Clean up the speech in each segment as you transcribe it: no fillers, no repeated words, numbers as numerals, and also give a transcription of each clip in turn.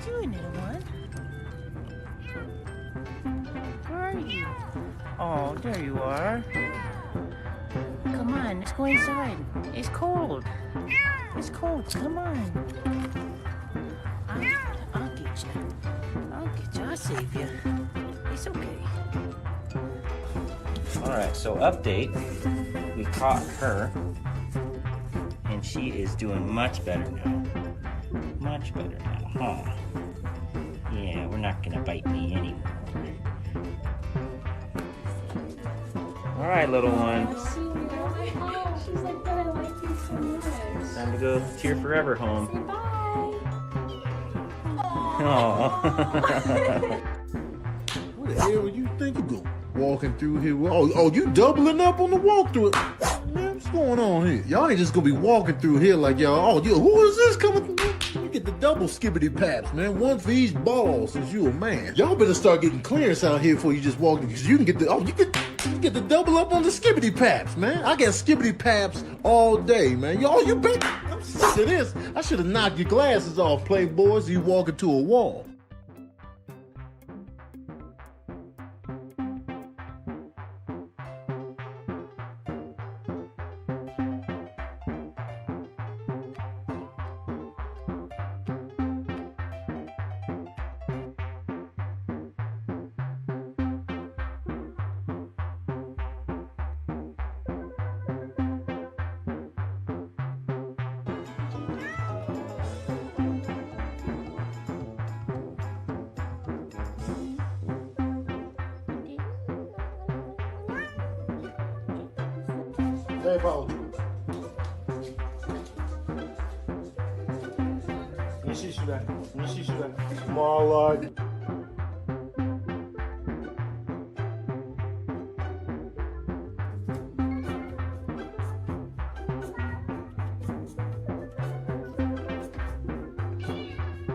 doing, little one? Where are you? Oh, there you are. Come on, let's go inside. It's cold. It's cold. Come on. I'll get you. I'll get you. I'll save you. It's okay. Alright, so update. We caught her. And she is doing much better now. Much better now, huh? Yeah, we're not gonna bite me anymore. Alright, little one. She's like, but I like you so much. Time to go Tear Forever home. Say bye. Aww. What the hell you think you going? Walking through here? Oh, you doubling up on the walk through it? Man, what's going on here? Y'all ain't just gonna be walking through here like y'all. Oh, who is this coming through? You get the double skibbity paps, man. One for each ball since you a man. Y'all better start getting clearance out here before you just walk, because you can get the you get the double up on the skibbity paps, man. I got skibbity paps all day, man. You better. I'm sick of this. I should have knocked your glasses off, playboys. So you walk into a wall. Hey, Paul. Неси сюда. Неси сюда. Молодец.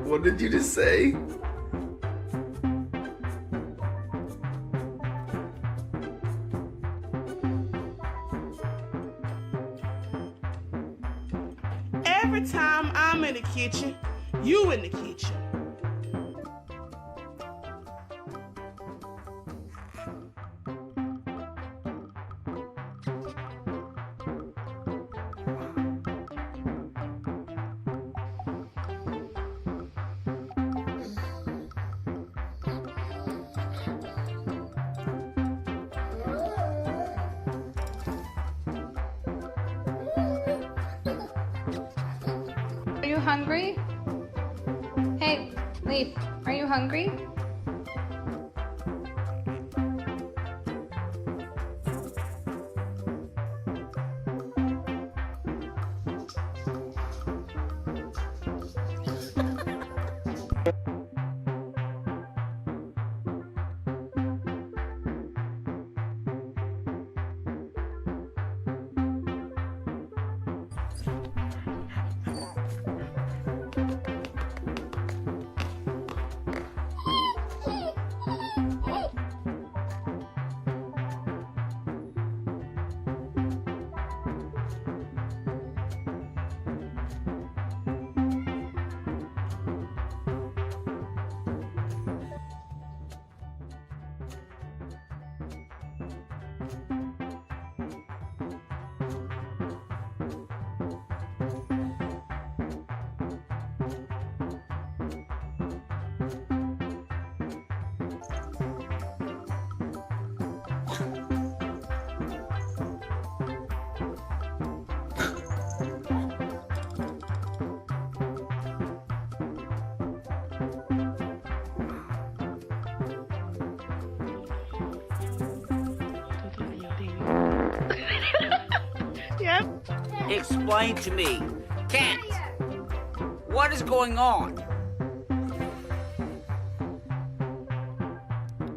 What did you just say? Every time I'm in the kitchen, you in the kitchen. Are you hungry? Hey, Leaf, are you hungry? Yep. Explain to me, Cat, what is going on?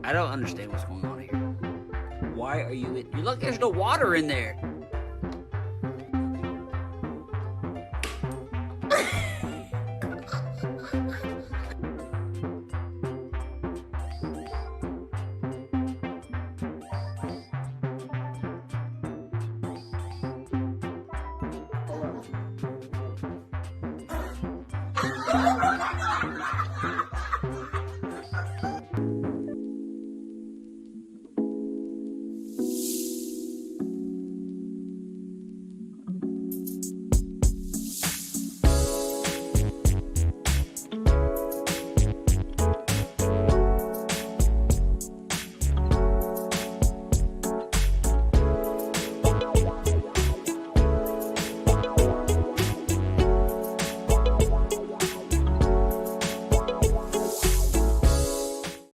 I don't understand what's going on here. Why are you in? You look, there's no water in there.